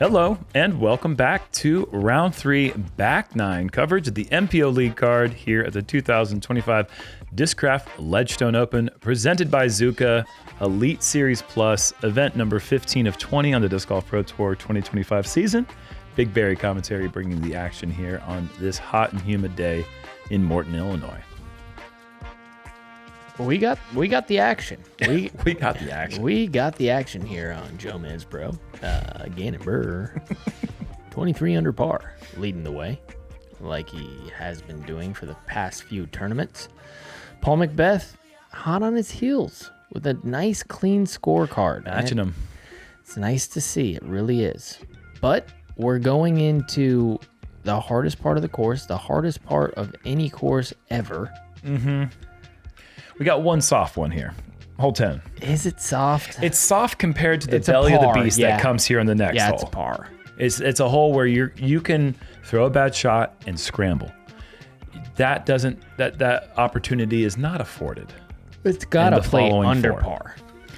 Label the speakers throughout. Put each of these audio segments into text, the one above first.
Speaker 1: Hello, and welcome back to Round 3 Back 9 coverage of the MPO League card here at the 2025 Discraft Ledgestone Open, presented by Zuka, Elite Series Plus, event number 15 of 20 on the Disc Golf Pro Tour 2025 season. BigBarri commentary bringing the action here on this hot and humid day in Morton, Illinois.
Speaker 2: We got the action.
Speaker 1: We got the action.
Speaker 2: We got the action here on JomezPro. Gannon Buhr, 23 under par, leading the way, like he has been doing for the past few tournaments. Paul McBeth, hot on his heels with a nice, clean scorecard.
Speaker 1: Matching him.
Speaker 2: It's nice to see. It really is. But we're going into the hardest part of the course, the hardest part of any course ever.
Speaker 1: Mm-hmm. We got one soft one here. Hole 10.
Speaker 2: Is it soft?
Speaker 1: It's soft compared to the belly of the beast that comes here in the next hole.
Speaker 2: Yeah, it's par.
Speaker 1: It's a hole where you can throw a bad shot and scramble. That opportunity is not afforded.
Speaker 2: It's got to play under par,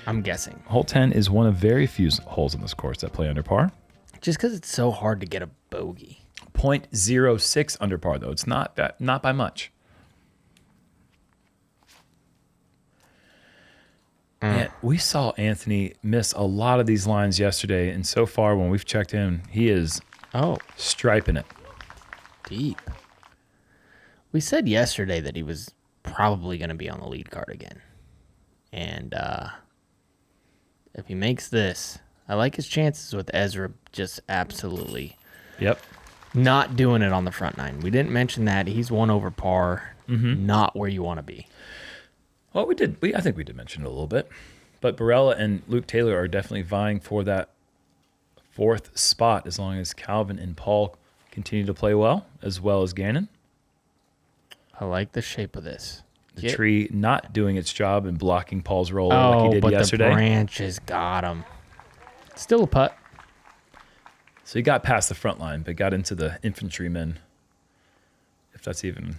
Speaker 2: I'm guessing.
Speaker 1: Hole 10 is one of very few holes in this course that play under par.
Speaker 2: Just because it's so hard to get a bogey.
Speaker 1: 0.06 under par, though. It's not by much. And we saw Anthony miss a lot of these lines yesterday, and so far when we've checked in, he is striping it.
Speaker 2: Deep. We said yesterday that he was probably going to be on the lead card again. And if he makes this, I like his chances with Ezra just absolutely not doing it on the front nine. We didn't mention that. He's one over par, not where you want to be.
Speaker 1: Well, we did. I think we did mention it a little bit. But Barella and Luke Taylor are definitely vying for that fourth spot as long as Calvin and Paul continue to play well as Gannon.
Speaker 2: I like the shape of this.
Speaker 1: The tree not doing its job and blocking Paul's roll like he did yesterday.
Speaker 2: The branches got him. Still a putt.
Speaker 1: So he got past the front line, but got into the infantrymen, if that's even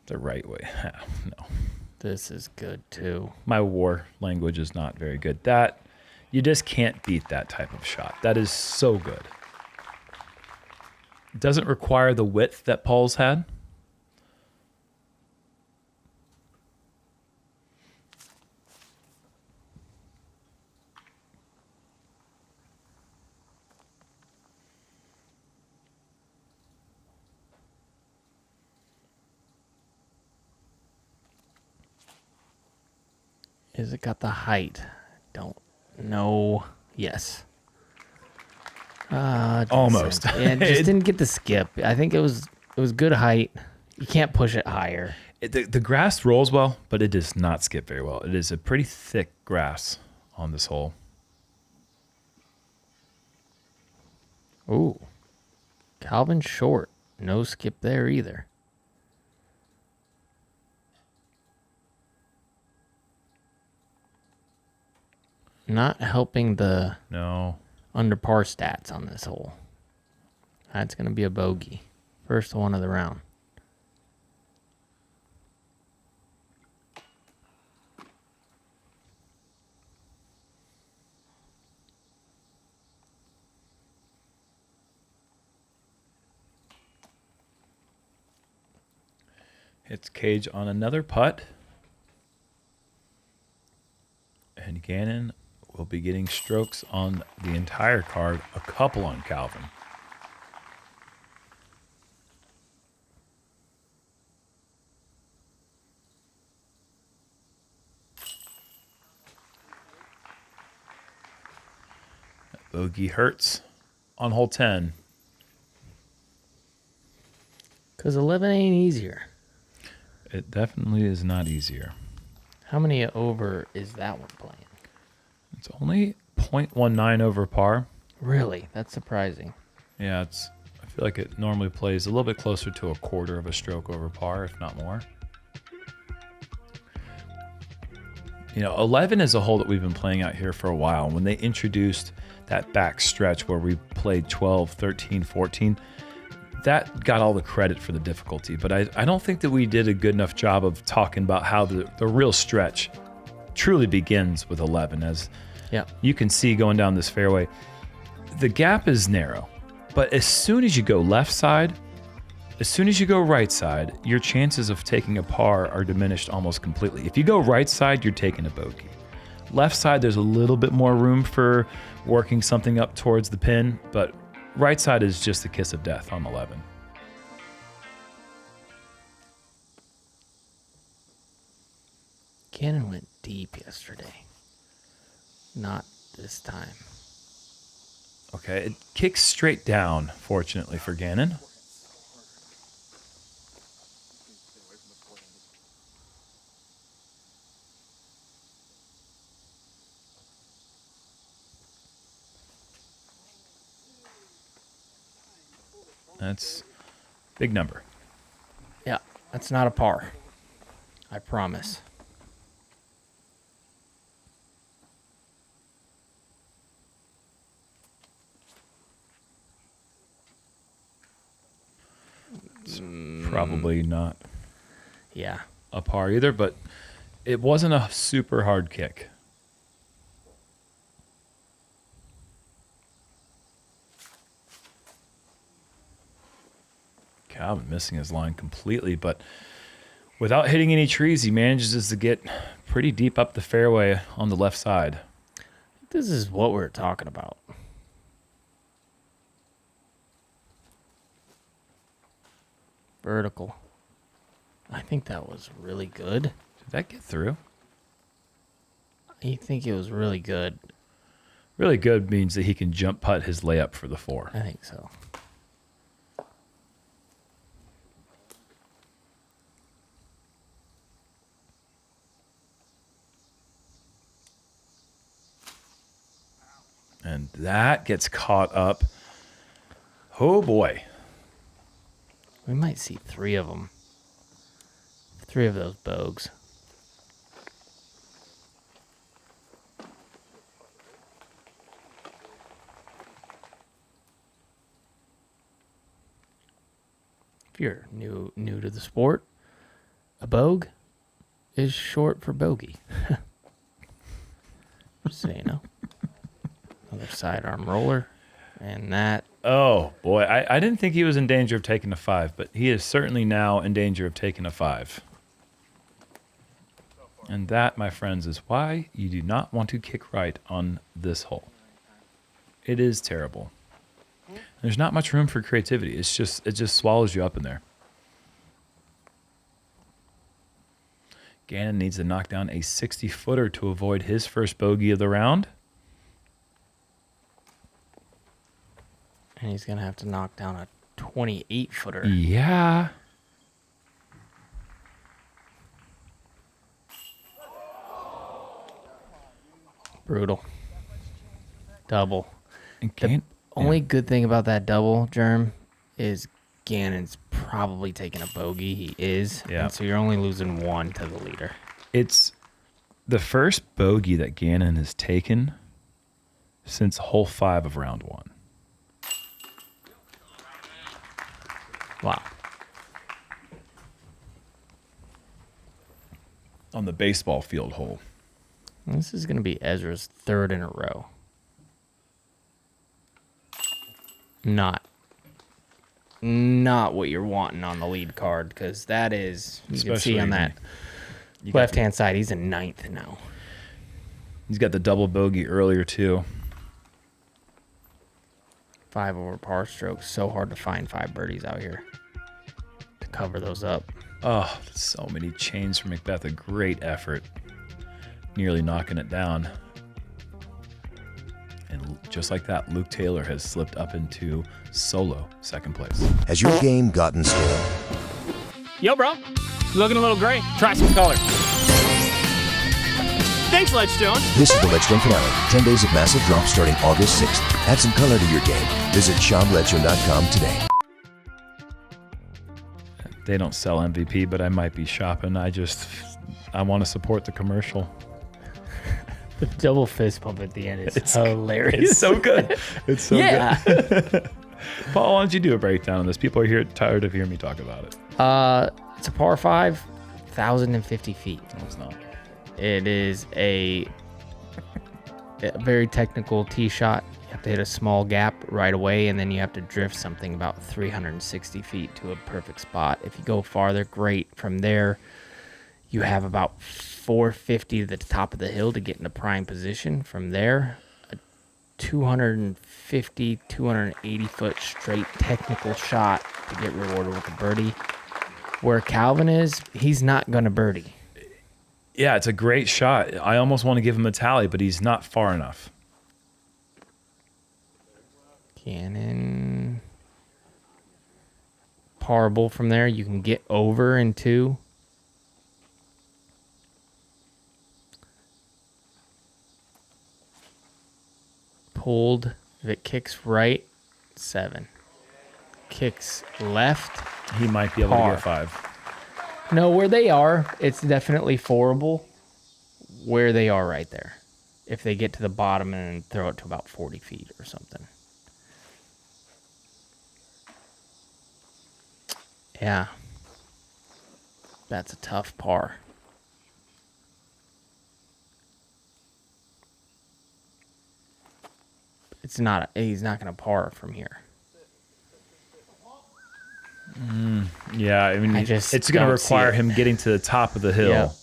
Speaker 1: the right way. No.
Speaker 2: This is good, too.
Speaker 1: My war language is not very good. You just can't beat that type of shot. That is so good. It doesn't require the width that Paul's had.
Speaker 2: Is it got the height? Don't know. Yes.
Speaker 1: Almost.
Speaker 2: Yeah, it just didn't get the skip. I think it was good height. You can't push it higher.
Speaker 1: The grass rolls well, but it does not skip very well. It is a pretty thick grass on this hole.
Speaker 2: Ooh. Calvin short. No skip there either. Not helping the under par stats on this hole. That's going to be a bogey. First one of the round.
Speaker 1: Hits Cage on another putt. And Gannon will be getting strokes on the entire card, a couple on Calvin. That bogey hurts on hole 10.
Speaker 2: Because 11 ain't easier.
Speaker 1: It definitely is not easier.
Speaker 2: How many over is that one playing?
Speaker 1: It's only 0.19 over par.
Speaker 2: Really? That's surprising.
Speaker 1: Yeah, I feel like it normally plays a little bit closer to a quarter of a stroke over par, if not more. 11 is a hole that we've been playing out here for a while. When they introduced that back stretch where we played 12, 13, 14, that got all the credit for the difficulty. But I don't think that we did a good enough job of talking about how the real stretch truly begins with 11. As you can see going down this fairway, the gap is narrow, but as soon as you go left side, as soon as you go right side, your chances of taking a par are diminished almost completely. If you go right side, you're taking a bogey. Left side, there's a little bit more room for working something up towards the pin, but right side is just the kiss of death on 11.
Speaker 2: Gannon went deep yesterday. Not this time.
Speaker 1: Okay, it kicks straight down, fortunately for Gannon. That's a big number.
Speaker 2: Yeah, that's not a par. I promise.
Speaker 1: Probably not
Speaker 2: Yeah.
Speaker 1: a par either, but it wasn't a super hard kick. Calvin missing his line completely, but without hitting any trees, he manages to get pretty deep up the fairway on the left side.
Speaker 2: This is what we're talking about. Vertical. I think that was really good.
Speaker 1: Did that get through?
Speaker 2: I think it was really good.
Speaker 1: Really good means that he can jump putt his layup for the 4.
Speaker 2: I think so.
Speaker 1: And that gets caught up. Oh boy.
Speaker 2: We might see 3 of them. 3 of those bogues. If you're new to the sport, a bogue is short for bogey. Just so you know. Another sidearm roller. And that.
Speaker 1: Oh boy. I didn't think he was in danger of taking a 5, but he is certainly now in danger of taking a 5. And that, my friends, is why you do not want to kick right on this hole. It is terrible. There's not much room for creativity. It just swallows you up in there. Gannon needs to knock down a 60-footer to avoid his first bogey of the round.
Speaker 2: And he's going to have to knock down a 28-footer.
Speaker 1: Yeah.
Speaker 2: Brutal. Double.
Speaker 1: And
Speaker 2: The only good thing about that double, Jerm, is Gannon's probably taking a bogey. He is.
Speaker 1: Yeah.
Speaker 2: And so you're only losing 1 to the leader.
Speaker 1: It's the first bogey that Gannon has taken since hole 5 of round 1.
Speaker 2: Wow.
Speaker 1: On the baseball field hole.
Speaker 2: This is going to be Ezra's 3rd in a row. Not what you're wanting on the lead card, because that is, you can see on that left-hand side, he's in 9th now.
Speaker 1: He's got the double bogey earlier, too.
Speaker 2: 5 over par strokes. So hard to find 5 birdies out here to cover those up.
Speaker 1: Oh, so many chains for McBeth. A great effort. Nearly knocking it down. And just like that, Luke Taylor has slipped up into solo second place.
Speaker 3: Has your game gotten stale?
Speaker 4: Yo, bro. Looking a little gray. Try some color. Thanks, Ledgestone.
Speaker 3: This is the Ledgestone finale. 10 days of massive drops starting August 6th. Add some color to your game. Visit shopledgestone.com today.
Speaker 1: They don't sell MVP, but I might be shopping. I want to support the commercial.
Speaker 2: The double fist pump at the end is hilarious.
Speaker 1: It's so good. It's so good. Paul, why don't you do a breakdown on this? People are tired of hearing me talk about it.
Speaker 2: It's a par 5, 1,050 feet.
Speaker 1: No, it's not.
Speaker 2: It is a very technical tee shot. You have to hit a small gap right away, and then you have to drift something about 360 feet to a perfect spot. If you go farther, great. From there, you have about 450 to the top of the hill to get into prime position. From there, a 250, 280 foot straight technical shot to get rewarded with a birdie. Where Calvin is, he's not going to birdie.
Speaker 1: Yeah, it's a great shot. I almost want to give him a tally, but he's not far enough.
Speaker 2: Gannon. Parable from there. You can get over in 2. Pulled. If it kicks right, 7. Kicks left.
Speaker 1: He might be able to get 5.
Speaker 2: No, where they are, it's definitely fourable. Where they are right there. If they get to the bottom and throw it to about 40 feet or something. Yeah. That's a tough par. He's not going to par from here.
Speaker 1: Yeah, I mean, it's going to require him getting to the top of the hill,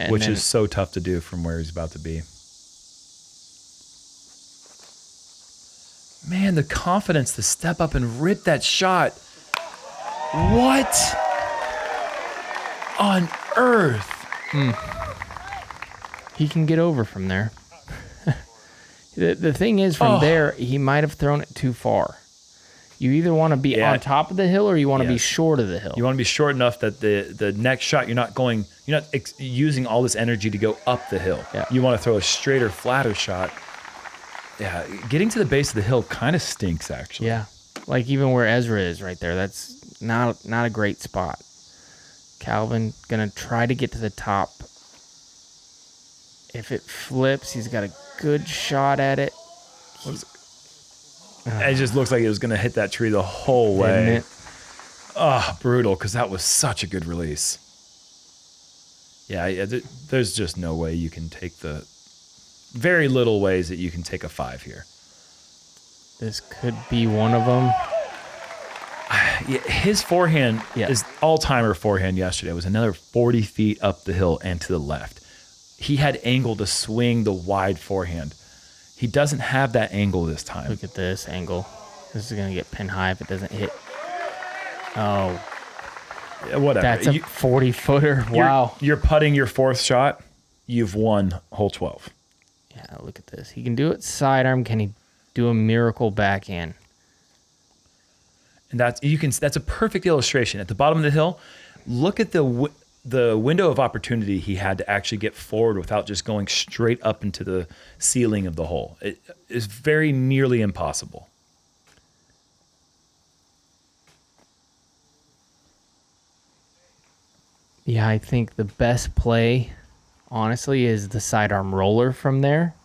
Speaker 1: which is so tough to do from where he's about to be. Man, the confidence to step up and rip that shot. What on earth?
Speaker 2: He can get over from there. The thing is, from there, he might have thrown it too far. You either want to be on top of the hill or you want to be short of the hill.
Speaker 1: You want to be short enough that the next shot you're not using all this energy to go up the hill.
Speaker 2: Yeah.
Speaker 1: You want to throw a straighter, flatter shot. Yeah, getting to the base of the hill kind of stinks, actually.
Speaker 2: Yeah, like even where Ezra is right there, that's not a great spot. Calvin gonna try to get to the top. If it flips, he's got a good shot at it.
Speaker 1: It just looks like it was going to hit that tree the whole way. Brutal, because that was such a good release. Yeah, there's just no way you can take very little ways that you can take a 5 here.
Speaker 2: This could be one of them.
Speaker 1: His forehand, his all-timer forehand yesterday was another 40 feet up the hill and to the left. He had angle to swing the wide forehand. He doesn't have that angle this time.
Speaker 2: Look at this angle. This is going to get pin high if it doesn't hit. Oh.
Speaker 1: Whatever.
Speaker 2: That's a 40-footer. Wow.
Speaker 1: You're putting your 4th shot. You've won hole 12.
Speaker 2: Yeah, look at this. He can do it sidearm. Can he do a miracle backhand?
Speaker 1: And that's a perfect illustration. At the bottom of the hill, look at the window of opportunity he had to actually get forward without just going straight up into the ceiling of the hole. It is very nearly impossible.
Speaker 2: Yeah, I think the best play, honestly, is the sidearm roller from there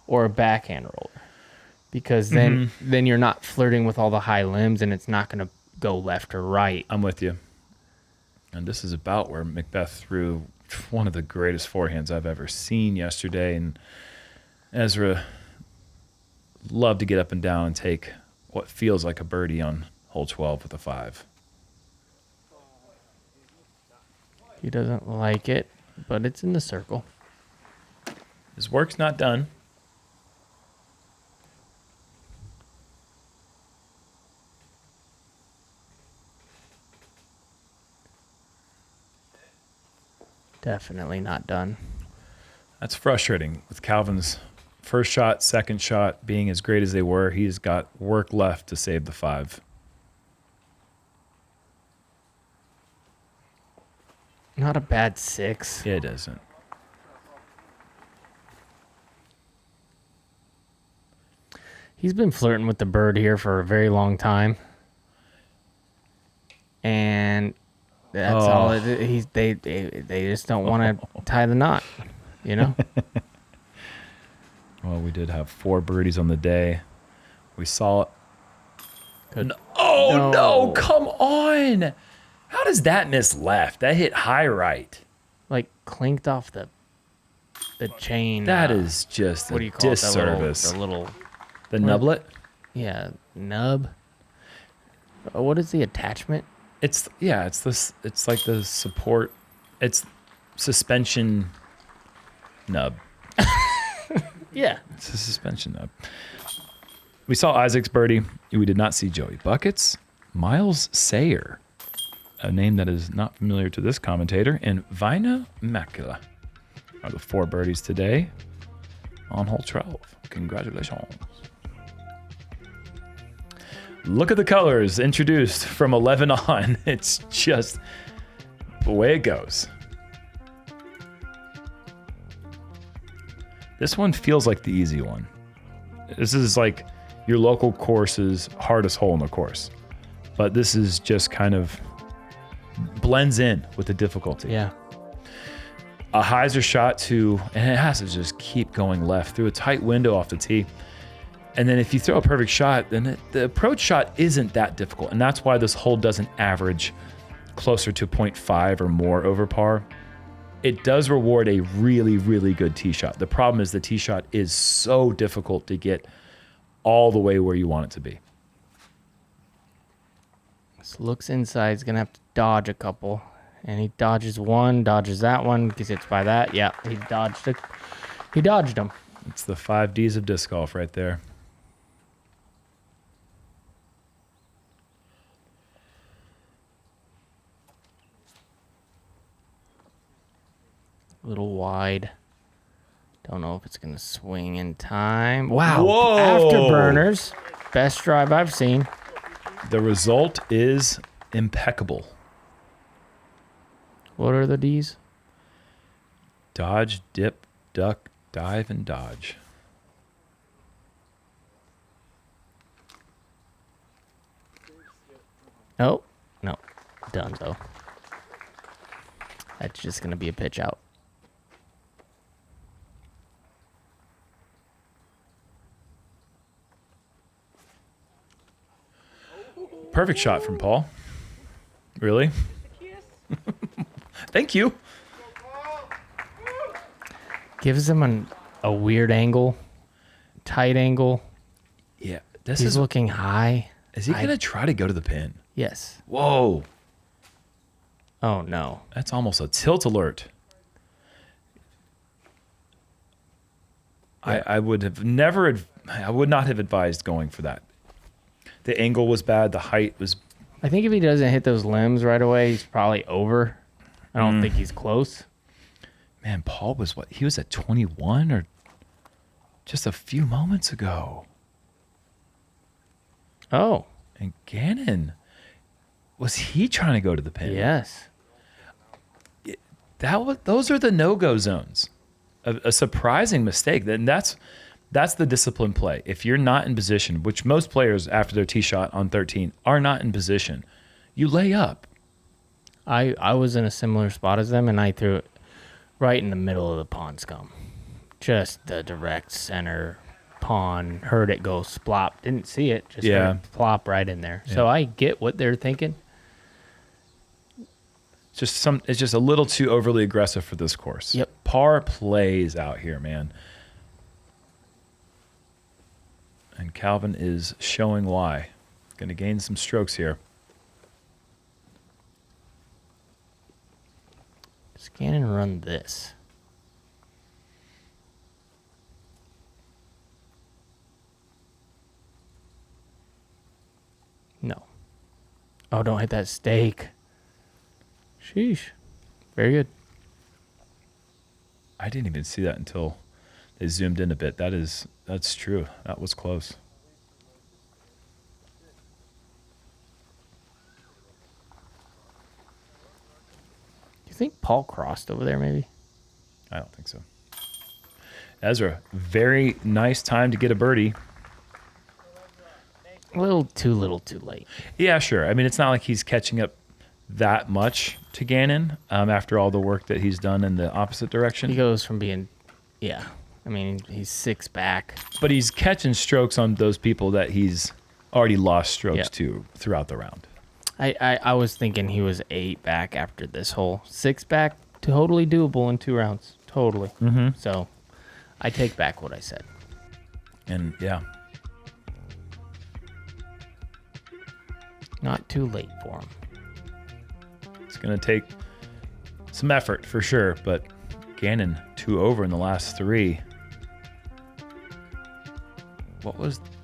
Speaker 2: or a backhand roller. Because then you're not flirting with all the high limbs and it's not going to go left or right.
Speaker 1: I'm with you. And this is about where McBeth threw one of the greatest forehands I've ever seen yesterday. And Ezra loved to get up and down and take what feels like a birdie on hole 12 with a 5.
Speaker 2: He doesn't like it, but it's in the circle.
Speaker 1: His work's not done.
Speaker 2: Definitely not done.
Speaker 1: That's frustrating. With Calvin's first shot, second shot being as great as they were, he's got work left to save the 5.
Speaker 2: Not a bad 6.
Speaker 1: It isn't.
Speaker 2: He's been flirting with the bird here for a very long time. And that's all it is. They just don't want to tie the knot, you know?
Speaker 1: Well, we did have 4 birdies on the day. We saw it.
Speaker 2: Good.
Speaker 1: No, come on. How does that miss left? That hit high right.
Speaker 2: Like clinked off the chain.
Speaker 1: That is just
Speaker 2: what
Speaker 1: a
Speaker 2: do you call
Speaker 1: disservice.
Speaker 2: it? The little
Speaker 1: The nublet?
Speaker 2: Yeah, nub. What is the attachment?
Speaker 1: It's this. It's like the support. It's suspension nub.
Speaker 2: Yeah.
Speaker 1: It's a suspension nub. We saw Isaac's birdie. We did not see Joey Buckets. Miles Sayer, a name that is not familiar to this commentator, and Vina Macula are the 4 birdies today on hole 12. Congratulations. Look at the colors introduced from 11 on. It's just the way it goes. This one feels like the easy one. This is like your local course's hardest hole in the course. But this is just kind of blends in with the difficulty.
Speaker 2: Yeah.
Speaker 1: A hyzer shot to, and it has to just keep going left through a tight window off the tee. And then if you throw a perfect shot, then the approach shot isn't that difficult. And that's why this hole doesn't average closer to 0.5 or more over par. It does reward a really, really good tee shot. The problem is the tee shot is so difficult to get all the way where you want it to be.
Speaker 2: So looks inside. He's going to have to dodge a couple. And he dodges one, dodges that one, gets hit by that. Yeah, he dodged it. He dodged them.
Speaker 1: It's the 5 Ds of disc golf right there.
Speaker 2: A little wide. Don't know if it's going to swing in time. Wow.
Speaker 1: Whoa.
Speaker 2: Afterburners. Best drive I've seen.
Speaker 1: The result is impeccable.
Speaker 2: What are the Ds?
Speaker 1: Dodge, dip, duck, dive, and dodge.
Speaker 2: Oh, no. Done, though. That's just going to be a pitch out.
Speaker 1: Perfect shot from Paul. Really? Thank you.
Speaker 2: Gives him a weird angle. Tight angle.
Speaker 1: Yeah. This
Speaker 2: He's
Speaker 1: is
Speaker 2: looking high.
Speaker 1: Is he going to try to go to the pin?
Speaker 2: Yes.
Speaker 1: Whoa.
Speaker 2: Oh, no.
Speaker 1: That's almost a tilt alert.
Speaker 2: Yeah.
Speaker 1: I would have never, I would not have advised going for that. The angle was bad. The height was.
Speaker 2: I think if he doesn't hit those limbs right away, he's probably over. I don't think he's close.
Speaker 1: Man, Paul was what? He was at 21 or just a few moments ago.
Speaker 2: Oh.
Speaker 1: And Gannon, was he trying to go to the pin?
Speaker 2: Yes.
Speaker 1: Those are the no-go zones. A surprising mistake. And that's the discipline play. If you're not in position, which most players after their tee shot on 13 are not in position, you lay up.
Speaker 2: I was in a similar spot as them, and I threw it right in the middle of the pond scum. Just the direct center pond. Heard it go splop. Didn't see it. Just heard it plop right in there. Yeah. So I get what they're thinking.
Speaker 1: It's just a little too overly aggressive for this course.
Speaker 2: Yep.
Speaker 1: Par plays out here, man. And Calvin is showing why. Going to gain some strokes here.
Speaker 2: Scan and run this. No. Oh, don't hit that stake. Sheesh. Very good.
Speaker 1: I didn't even see that until they zoomed in a bit. That's true. That was close.
Speaker 2: Do you think Paul crossed over there maybe?
Speaker 1: I don't think so. Ezra, very nice time to get a birdie.
Speaker 2: A little too late.
Speaker 1: Yeah, sure. I mean, it's not like he's catching up that much to Gannon after all the work that he's done in the opposite direction.
Speaker 2: He goes from being, I mean, he's 6 back.
Speaker 1: But he's catching strokes on those people that he's already lost strokes to throughout the round.
Speaker 2: I was thinking he was 8 back after this hole. 6 back, totally doable in 2 rounds. Totally.
Speaker 1: Mm-hmm.
Speaker 2: So I take back what I said.
Speaker 1: And yeah,
Speaker 2: Not too late for him.
Speaker 1: It's going to take some effort for sure, but Gannon 2 over in the last 3.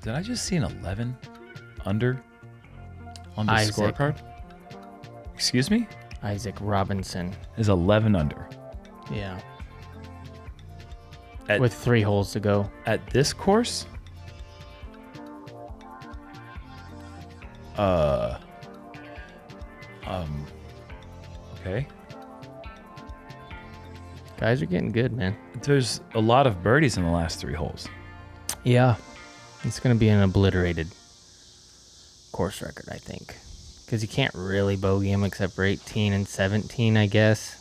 Speaker 1: Did I just see an 11 under on the
Speaker 2: Isaac.
Speaker 1: scorecard? Excuse me?
Speaker 2: Isaac Robinson.
Speaker 1: Is 11 under.
Speaker 2: Yeah.
Speaker 1: At-
Speaker 2: With 3 holes to go.
Speaker 1: At this course? Okay.
Speaker 2: Guys are getting good, man.
Speaker 1: There's a lot of birdies in the last 3 holes.
Speaker 2: Yeah. It's going to be an obliterated course record, I think. Because you can't really bogey him except for 18 and 17, I guess.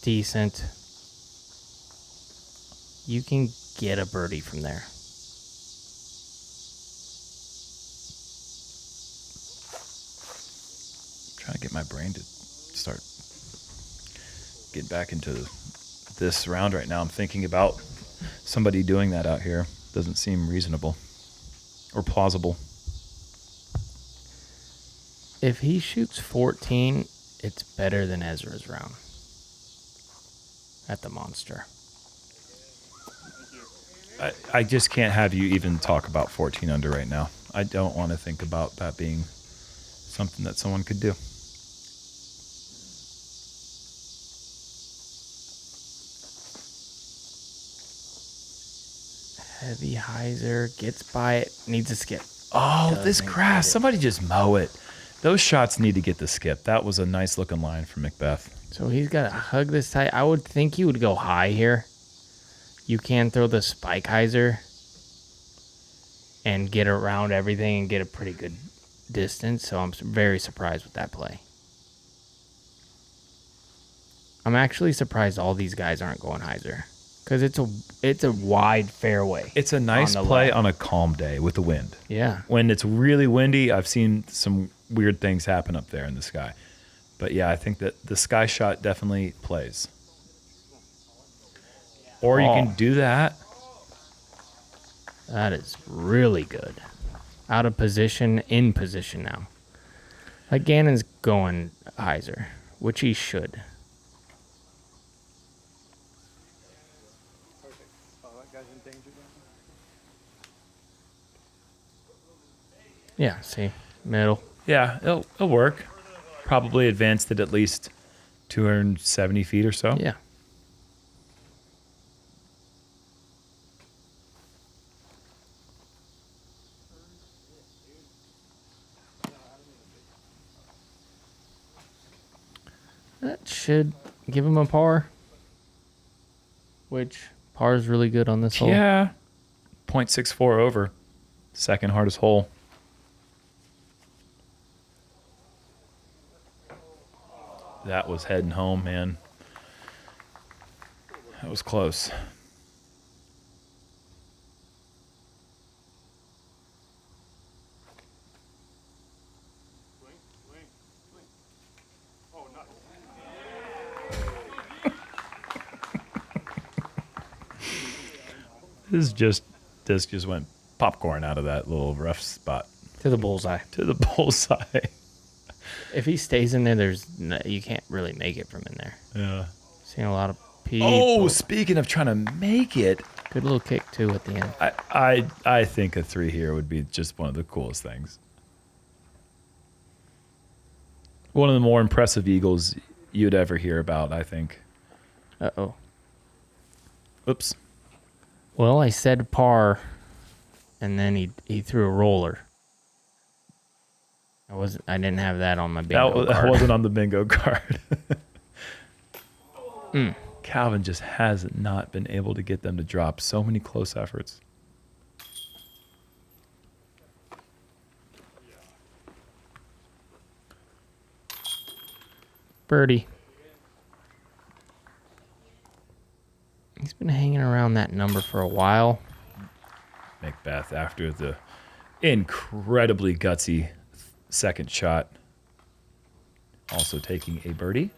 Speaker 2: Decent. You can get a birdie from there.
Speaker 1: Trying to get my brain to start get back into this round right now. I'm thinking about somebody doing that out here. Doesn't seem reasonable or plausible.
Speaker 2: If he shoots 14, it's better than Ezra's round at the Monster.
Speaker 1: I just can't have you even talk about 14 under right now. I don't want to think about that being something that someone could do.
Speaker 2: Heavy hyzer, gets by it, needs a skip.
Speaker 1: Oh, this
Speaker 2: Doesn't
Speaker 1: grass.
Speaker 2: get it.
Speaker 1: Somebody just mow it. Those shots need to get the skip. That was a nice looking line from McBeth.
Speaker 2: So he's got to hug this tight. I would think he would go high here. You can throw the spike hyzer and get around everything and get a pretty good distance. So I'm very surprised with that play. I'm actually surprised all these guys aren't going hyzer because it's a wide fairway.
Speaker 1: It's a nice
Speaker 2: on the
Speaker 1: play
Speaker 2: left.
Speaker 1: on a calm day with the wind.
Speaker 2: Yeah.
Speaker 1: When it's really windy, I've seen some weird things happen up there in the sky. But yeah, I think that the sky shot definitely plays. Or you can do that.
Speaker 2: That is really good. Out of position, in position now. Like Gannon's going hyzer, which he should. Yeah, see, middle.
Speaker 1: Yeah, it'll work. Probably advanced it at least 270 feet or so.
Speaker 2: Yeah. That should give him a par. Which par is really good on this hole.
Speaker 1: Yeah. 0.64 over. Second hardest hole. That was heading home, man. That was close. This just went popcorn out of that little rough spot
Speaker 2: To the bullseye.
Speaker 1: to the bullseye.
Speaker 2: If he stays in there, you can't really make it from in there.
Speaker 1: Yeah.
Speaker 2: Seeing a lot of people.
Speaker 1: Oh, speaking of trying to make it,
Speaker 2: Good little kick, too, at the end.
Speaker 1: I think a 3 here would be just one of the coolest things. One of the more impressive eagles you'd ever hear about, I think.
Speaker 2: Uh-oh.
Speaker 1: Oops.
Speaker 2: Well, I said par, and then he threw a roller. I didn't have that on my bingo
Speaker 1: That
Speaker 2: card.
Speaker 1: wasn't on the bingo card. Calvin just has not been able to get them to drop so many close efforts.
Speaker 2: Birdie. He's been hanging around that number for a while.
Speaker 1: McBeth after the incredibly gutsy second shot. Also taking a birdie.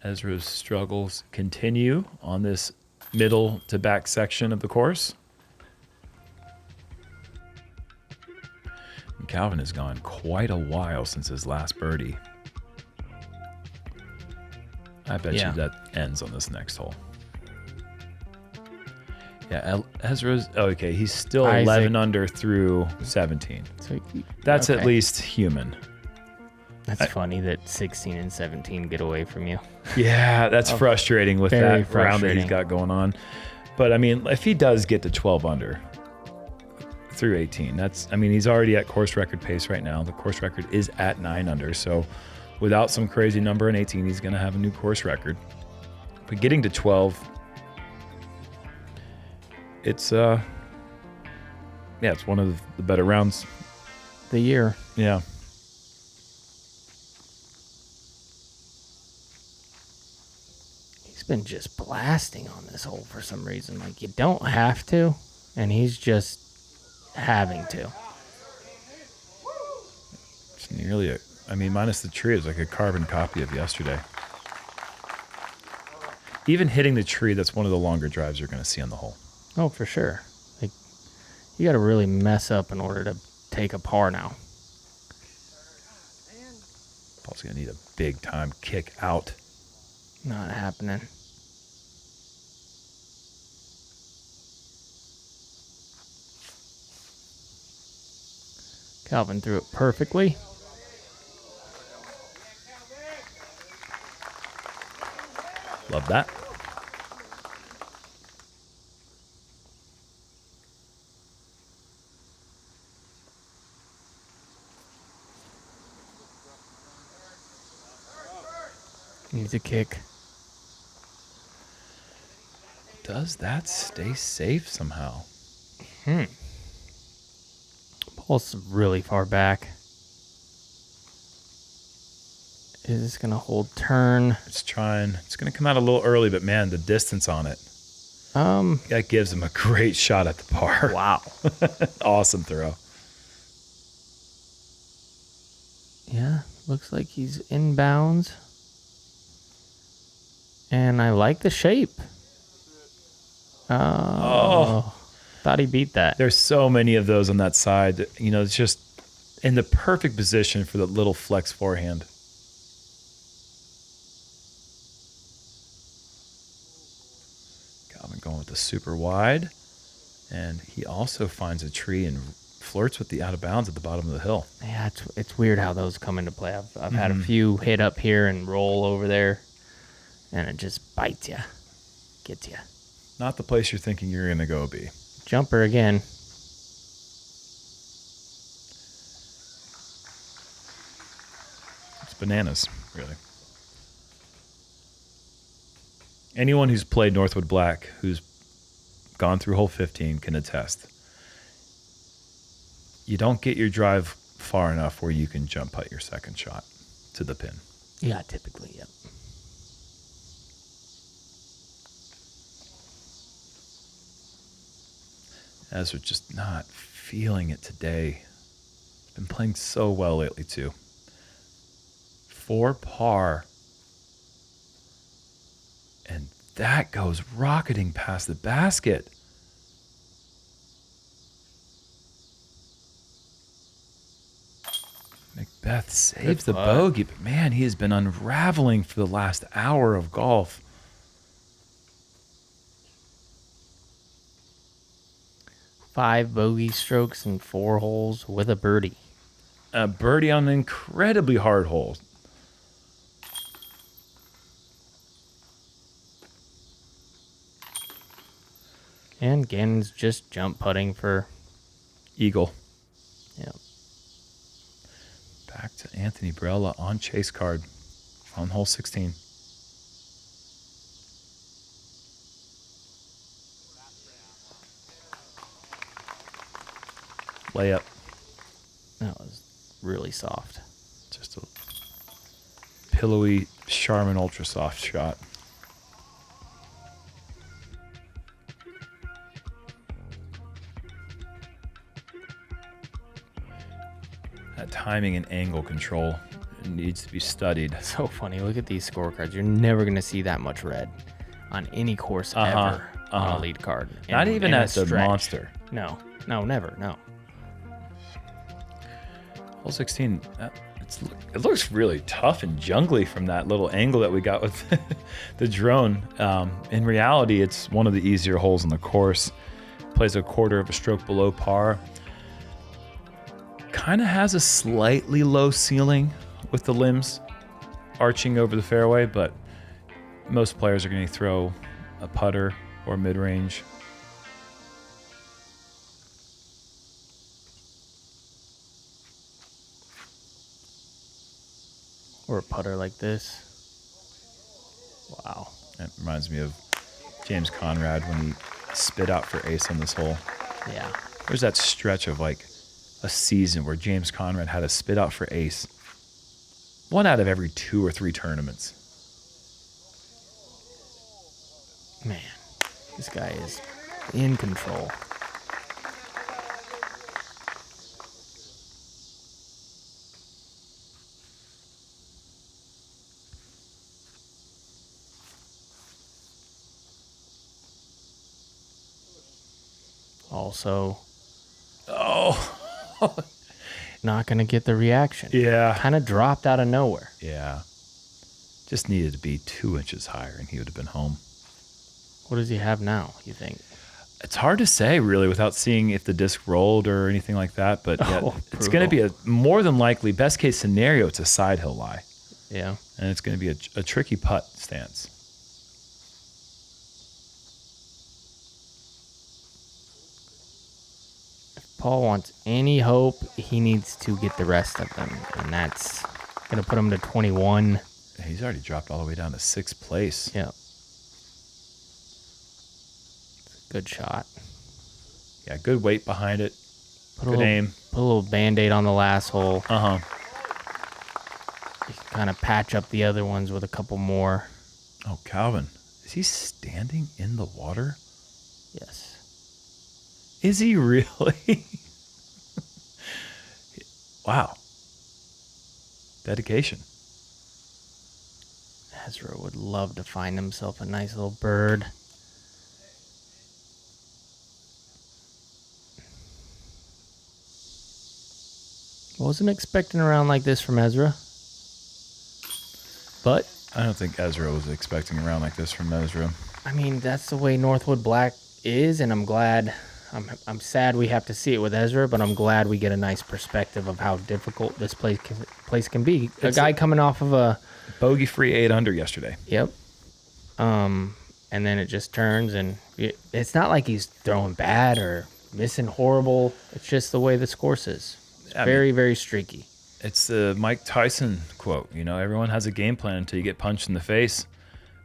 Speaker 1: Ezra's struggles continue on this middle to back section of the course. And Calvin has gone quite a while since his last birdie. I bet you that ends on this next hole. Yeah, Ezra's okay. He's still 11 under through 17. So that's at least human.
Speaker 2: That's funny that 16 and 17 get away from you.
Speaker 1: Yeah, that's frustrating with that round that he's got going on. But I mean, if he does get to 12 under through 18, he's already at course record pace right now. The course record is at 9 under. So without some crazy number in 18, he's going to have a new course record. But getting to 12, it's one of the better rounds
Speaker 2: the year.
Speaker 1: Yeah.
Speaker 2: He's been just blasting on this hole for some reason. Like, you don't have to, and he's just having to.
Speaker 1: It's nearly minus the tree, is like a carbon copy of yesterday. Even hitting the tree, that's one of the longer drives you're going to see on the hole.
Speaker 2: Oh, for sure. Like, you got to really mess up in order to take a par now.
Speaker 1: Paul's going to need a big time kick out.
Speaker 2: Not happening. Calvin threw it perfectly.
Speaker 1: Love that.
Speaker 2: Needs a kick.
Speaker 1: Does that stay safe somehow?
Speaker 2: Paul's really far back. Is this going to hold turn?
Speaker 1: It's trying. It's going to come out a little early, but man, the distance on it. That gives him a great shot at the par.
Speaker 2: Wow.
Speaker 1: Awesome throw.
Speaker 2: Yeah, looks like he's inbounds. And I like the shape. Oh. Thought he beat that.
Speaker 1: There's so many of those on that side. You know, it's just in the perfect position for the little flex forehand. Calvin going with the super wide. And he also finds a tree and flirts with the out of bounds at the bottom of the hill.
Speaker 2: Yeah, it's weird how those come into play. I've had a few hit up here and roll over there. And it just bites you. Gets you.
Speaker 1: Not the place you're thinking you're going to go be.
Speaker 2: Jumper again.
Speaker 1: It's bananas, really. Anyone who's played Northwood Black, who's gone through hole 15, can attest. You don't get your drive far enough where you can jump putt your second shot to the pin.
Speaker 2: Yeah, typically, yep.
Speaker 1: Ezra just not feeling it today. Been playing so well lately, too. 4 par. And that goes rocketing past the basket. McBeth saves the bogey, but man, he has been unraveling for the last hour of golf.
Speaker 2: 5 bogey strokes and 4 holes with a birdie.
Speaker 1: A birdie on an incredibly hard hole.
Speaker 2: And Gannon's just jump putting for
Speaker 1: Eagle.
Speaker 2: Yep.
Speaker 1: Back to Anthony Brella on chase card on hole 16. Layup.
Speaker 2: That was really soft.
Speaker 1: Just a pillowy Charmin Ultra Soft shot. That timing and angle control needs to be studied.
Speaker 2: So funny. Look at these scorecards. You're never going to see that much red on any course ever. on a lead card.
Speaker 1: Not even
Speaker 2: in a
Speaker 1: at the
Speaker 2: stretch.
Speaker 1: monster.
Speaker 2: No, never, no.
Speaker 1: Hole 16, it looks really tough and jungly from that little angle that we got with the drone. In reality, it's one of the easier holes on the course. Plays a quarter of a stroke below par. Kind of has a slightly low ceiling with the limbs arching over the fairway, but most players are going to throw a putter or mid-range.
Speaker 2: Or a putter like this. Wow.
Speaker 1: That reminds me of James Conrad when he spit out for ace on this hole.
Speaker 2: Yeah.
Speaker 1: There's that stretch of like a season where James Conrad had a spit out for ace. 1 out of every 2 or 3 tournaments.
Speaker 2: Man, this guy is in control. Also, not going to get the reaction.
Speaker 1: Yeah.
Speaker 2: Kind of dropped out of nowhere.
Speaker 1: Yeah. Just needed to be 2 inches higher and he would have been home.
Speaker 2: What does he have now, you think?
Speaker 1: It's hard to say really without seeing if the disc rolled or anything like that, but yeah, it's going to be a more than likely best case scenario. It's a side hill lie.
Speaker 2: Yeah.
Speaker 1: And it's going to be a tricky putt stance.
Speaker 2: Paul wants any hope, he needs to get the rest of them, and that's going to put him to 21.
Speaker 1: He's already dropped all the way down to 6th place.
Speaker 2: Yeah. Good shot.
Speaker 1: Yeah, good weight behind it.
Speaker 2: Put
Speaker 1: Good aim.
Speaker 2: Put a little Band-Aid on the last hole.
Speaker 1: Uh-huh.
Speaker 2: You can kind of patch up the other ones with a couple more.
Speaker 1: Oh, Calvin. Is he standing in the water?
Speaker 2: Yes.
Speaker 1: Is he really? Wow. Dedication.
Speaker 2: Ezra would love to find himself a nice little bird. Wasn't expecting a round like this from Ezra. But
Speaker 1: I don't think Ezra was expecting a round like this from Ezra.
Speaker 2: I mean, that's the way Northwood Black is, and I'm glad. I'm sad we have to see it with Ezra, but I'm glad we get a nice perspective of how difficult this place can be. A guy coming off of a
Speaker 1: bogey-free 8 under yesterday.
Speaker 2: Yep. And then it just turns, and it's not like he's throwing bad or missing horrible. It's just the way this course is. It's very streaky.
Speaker 1: It's the Mike Tyson quote. You know, everyone has a game plan until you get punched in the face,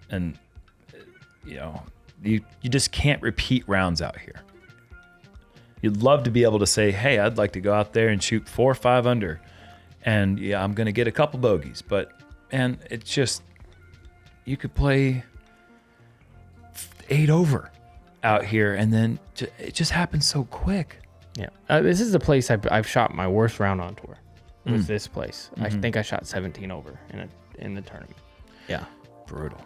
Speaker 1: and you know, you just can't repeat rounds out here. You'd love to be able to say, hey, I'd like to go out there and shoot 4 or 5 under. And yeah, I'm going to get a couple bogeys. But, man, it's just, you could play 8 over out here. And then it just happens so quick.
Speaker 2: Yeah. This is the place I've shot my worst round on tour. Was this place. Mm-hmm. I think I shot 17 over in the tournament. Yeah.
Speaker 1: Brutal.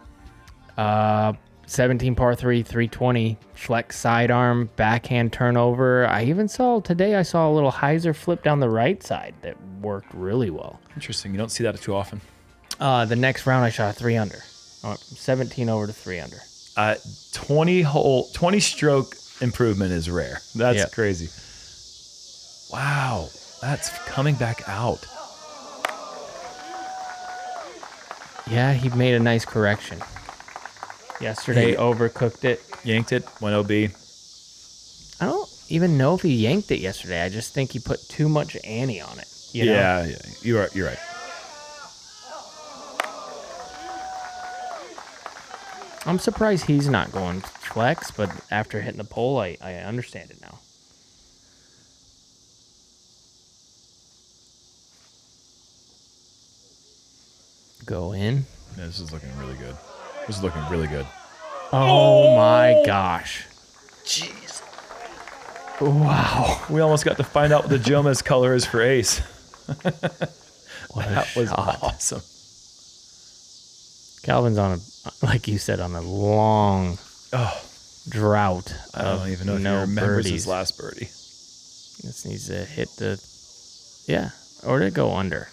Speaker 2: 17 par 3, 320, flex sidearm, backhand turnover. I saw a little hyzer flip down the right side that worked really well.
Speaker 1: Interesting. You don't see that too often.
Speaker 2: The next round I shot a 3 under. I went from 17 over to 3 under.
Speaker 1: 20 stroke improvement is rare. That's crazy. Wow. That's coming back out.
Speaker 2: Yeah, he made a nice correction. Yesterday, overcooked it.
Speaker 1: Yanked it, went OB.
Speaker 2: I don't even know if he yanked it yesterday. I just think he put too much ante on it. You know?
Speaker 1: Yeah, you're right.
Speaker 2: I'm surprised he's not going flex, but after hitting the pole, I understand it now. Go in.
Speaker 1: Yeah, this is looking really good. This is looking really good.
Speaker 2: Oh my gosh.
Speaker 1: Jeez.
Speaker 2: Wow.
Speaker 1: We almost got to find out what the Jomez color is for ace. That was awesome.
Speaker 2: Calvin's on like you said, on a long drought.
Speaker 1: I don't even know if he remembers his last birdie.
Speaker 2: This needs to hit the... Yeah, or to go under.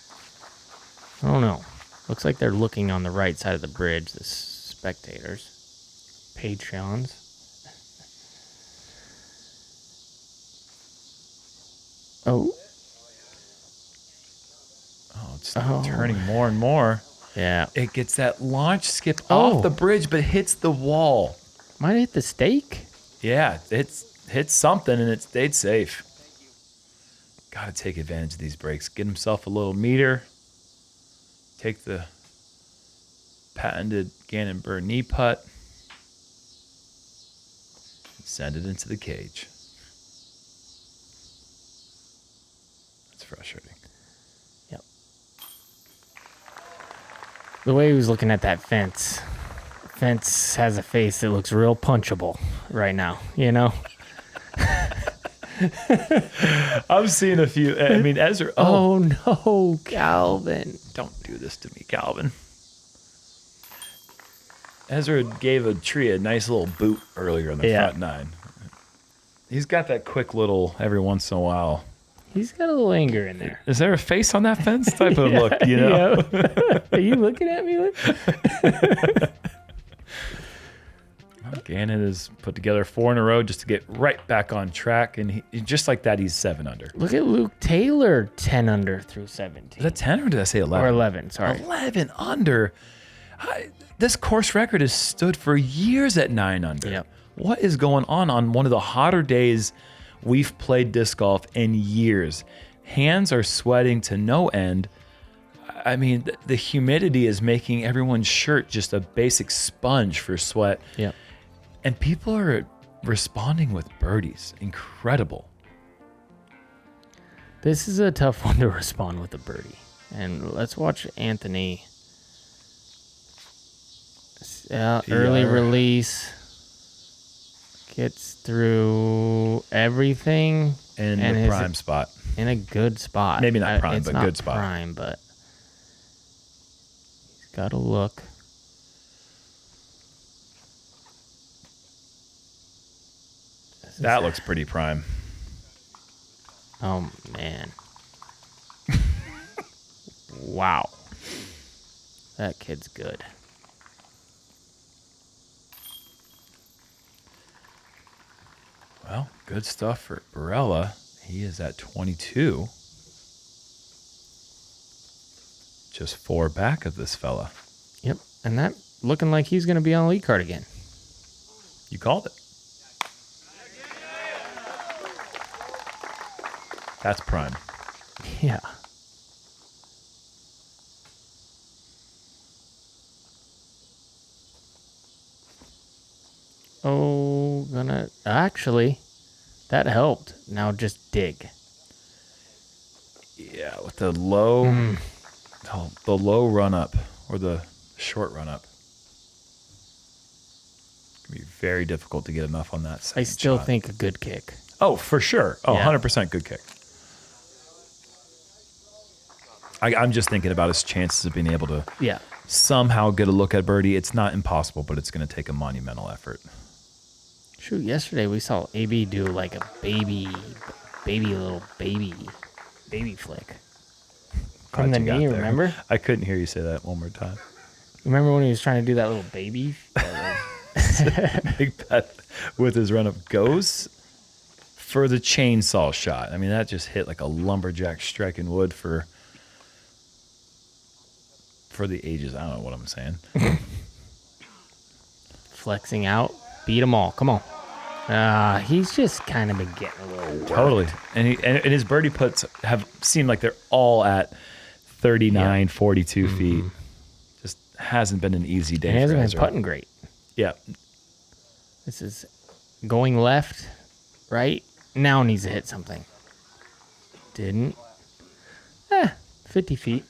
Speaker 2: I don't know. Looks like they're looking on the right side of the bridge, the spectators. Patreons. Oh.
Speaker 1: Oh, it's turning more and more.
Speaker 2: Yeah.
Speaker 1: It gets that launch skip off the bridge, but hits the wall.
Speaker 2: Might hit the stake.
Speaker 1: Yeah, it's hit something, and it stayed safe. Got to take advantage of these breaks. Get himself a little meter. Take the patented Gannon Buhr knee putt. Send it into the cage. That's frustrating.
Speaker 2: Yep. The way he was looking at that fence has a face that looks real punchable right now, you know?
Speaker 1: I'm seeing a few. I mean, Ezra.
Speaker 2: Oh no, Calvin.
Speaker 1: Don't do this to me, Calvin. Ezra gave a tree a nice little boot earlier in the front nine. He's got that quick little every once in a while.
Speaker 2: He's got a little anger in there.
Speaker 1: Is there a face on that fence type of look, you know?
Speaker 2: Yeah. Are you looking at me like...
Speaker 1: Gannon has put together 4 in a row just to get right back on track. And he, just like that, he's 7 under.
Speaker 2: Look at Luke Taylor, 10 under through 17.
Speaker 1: Is that 10 or did I say 11?
Speaker 2: Or 11, sorry.
Speaker 1: 11 under. This course record has stood for years at 9 under.
Speaker 2: Yep.
Speaker 1: What is going on one of the hotter days we've played disc golf in years? Hands are sweating to no end. I mean, the humidity is making everyone's shirt just a basic sponge for sweat.
Speaker 2: Yep.
Speaker 1: And people are responding with birdies. Incredible.
Speaker 2: This is a tough one to respond with a birdie. And let's watch Anthony. Early release. Gets through everything.
Speaker 1: In the prime spot.
Speaker 2: In a good spot.
Speaker 1: Maybe not prime,
Speaker 2: it's
Speaker 1: but
Speaker 2: not
Speaker 1: good spot.
Speaker 2: Prime, but he's got to look.
Speaker 1: That looks pretty prime.
Speaker 2: Oh, man. Wow. That kid's good.
Speaker 1: Well, good stuff for Barella. He is at 22. Just 4 back of this fella.
Speaker 2: Yep. And that looking like he's going to be on the lead card again.
Speaker 1: You called it. That's prime.
Speaker 2: Yeah. Oh, actually, that helped. Now just dig.
Speaker 1: Yeah, with the low, the low run up or the short run up. It's gonna be very difficult to get enough on that second
Speaker 2: I still
Speaker 1: shot.
Speaker 2: think a good kick.
Speaker 1: Oh, for sure. Oh,
Speaker 2: Yeah.
Speaker 1: 100% good kick. I'm just thinking about his chances of being able to somehow get a look at birdie. It's not impossible, but it's going to take a monumental effort.
Speaker 2: Shoot, yesterday we saw AB do like a baby flick. From the
Speaker 1: Glad you got
Speaker 2: knee,
Speaker 1: there.
Speaker 2: remember?
Speaker 1: I couldn't hear you say that one more time.
Speaker 2: Remember when he was trying to do that little baby?
Speaker 1: McBeth with his run up goes for the chainsaw shot. I mean, that just hit like a lumberjack striking wood for the ages. I don't know what I'm saying.
Speaker 2: Flexing out. Beat them all. Come on. He's just kind of been getting a little worked.
Speaker 1: Totally. And his birdie putts have seemed like they're all at 39, 42 feet. Just hasn't been an easy day
Speaker 2: And he hasn't
Speaker 1: for
Speaker 2: been
Speaker 1: Ezra.
Speaker 2: putting great.
Speaker 1: Yeah.
Speaker 2: This is going left, right. Now needs to hit something. Didn't. 50 feet.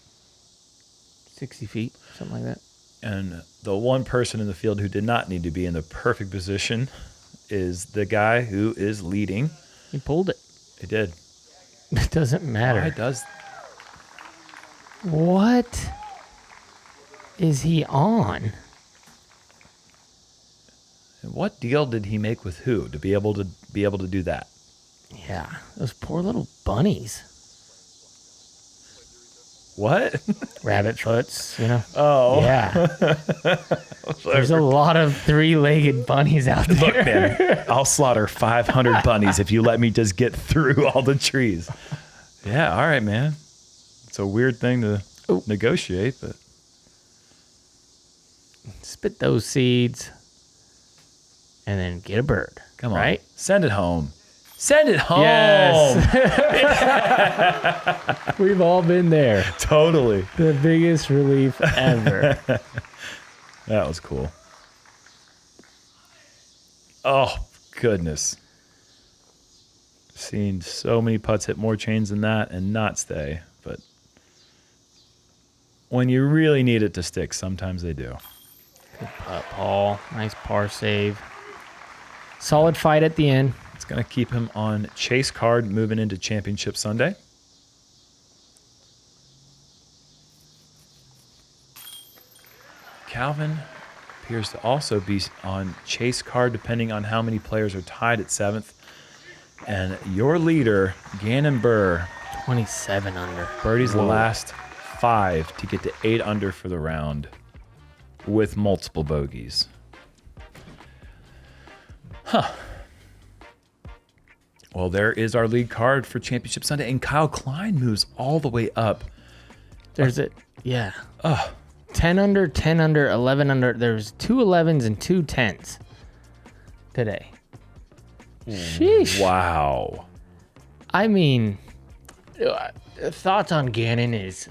Speaker 2: 60 feet, something like that.
Speaker 1: And the one person in the field who did not need to be in the perfect position is the guy who is leading.
Speaker 2: He pulled it.
Speaker 1: He did.
Speaker 2: It doesn't matter.
Speaker 1: Why does?
Speaker 2: What is he on?
Speaker 1: And what deal did he make with who to be able to do that?
Speaker 2: Yeah, those poor little bunnies.
Speaker 1: What?
Speaker 2: Rabbit foots, you know?
Speaker 1: Oh.
Speaker 2: Yeah. There's a lot of 3-legged bunnies out there.
Speaker 1: Look, man, I'll slaughter 500 bunnies if you let me just get through all the trees. Yeah, all right, man. It's a weird thing to negotiate, but
Speaker 2: Spit those seeds and then get a bird.
Speaker 1: come on.
Speaker 2: Right?
Speaker 1: Send it home. Send it home.
Speaker 2: Yes. We've all been there.
Speaker 1: Totally.
Speaker 2: The biggest relief ever.
Speaker 1: That was cool. Oh, goodness. Seen so many putts hit more chains than that and not stay. But when you really need it to stick, sometimes they do.
Speaker 2: Good putt, Paul. Nice par save. Solid fight at the end.
Speaker 1: It's going to keep him on chase card moving into Championship Sunday. Calvin appears to also be on chase card depending on how many players are tied at 7th. And your leader, Gannon Buhr,
Speaker 2: 27 under.
Speaker 1: birdies the last 5 to get to 8 under for the round with multiple bogeys. Well, there is our lead card for Championship Sunday, and Kyle Klein moves all the way up.
Speaker 2: There's it. Yeah. 10 under, 10 under, 11 under. There's 2 11s and 2 10s today. Sheesh.
Speaker 1: Wow.
Speaker 2: I mean, thoughts on Gannon is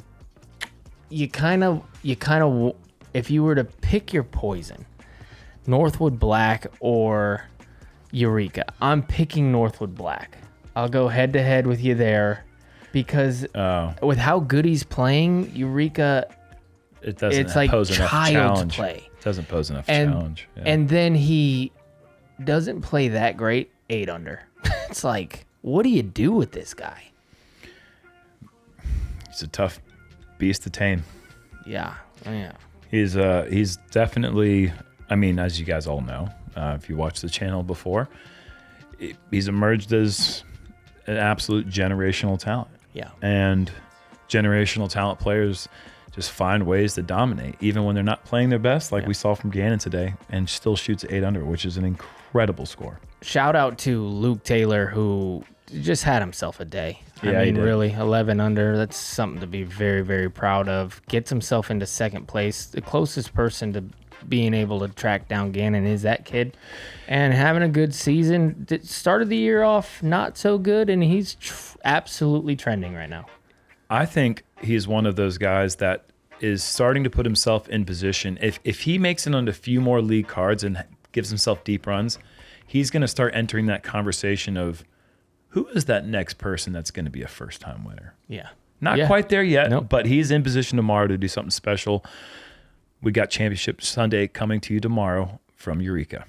Speaker 2: you kind of, if you were to pick your poison, Northwood Black or Eureka, I'm picking Northwood Black. I'll go head to head with you there because with how good he's playing, Eureka,
Speaker 1: It doesn't
Speaker 2: it's like
Speaker 1: pose enough
Speaker 2: child's
Speaker 1: challenge.
Speaker 2: play.
Speaker 1: It doesn't pose enough challenge. Yeah.
Speaker 2: And then he doesn't play that great, 8 under. It's like, what do you do with this guy?
Speaker 1: He's a tough beast to tame.
Speaker 2: Yeah. Yeah.
Speaker 1: He's definitely, I mean, as you guys all know, if you watched the channel before, he's emerged as an absolute generational talent.
Speaker 2: Yeah.
Speaker 1: And generational talent players just find ways to dominate, even when they're not playing their best, like we saw from Gannon today, and still shoots 8 under, which is an incredible score.
Speaker 2: Shout out to Luke Taylor, who just had himself a day.
Speaker 1: Yeah,
Speaker 2: I
Speaker 1: he
Speaker 2: mean,
Speaker 1: did.
Speaker 2: really, 11 under. That's something to be very, very proud of. Gets himself into 2nd place. The closest person to being able to track down Gannon is that kid. And having a good season. Started the year off not so good, and he's absolutely trending right now.
Speaker 1: I think he's one of those guys that is starting to put himself in position. If he makes it on a few more league cards and gives himself deep runs, he's going to start entering that conversation of who is that next person that's going to be a first-time winner.
Speaker 2: Yeah.
Speaker 1: Not quite there yet,
Speaker 2: Nope.
Speaker 1: but he's in position tomorrow to do something special. We got Championship Sunday coming to you tomorrow from Eureka.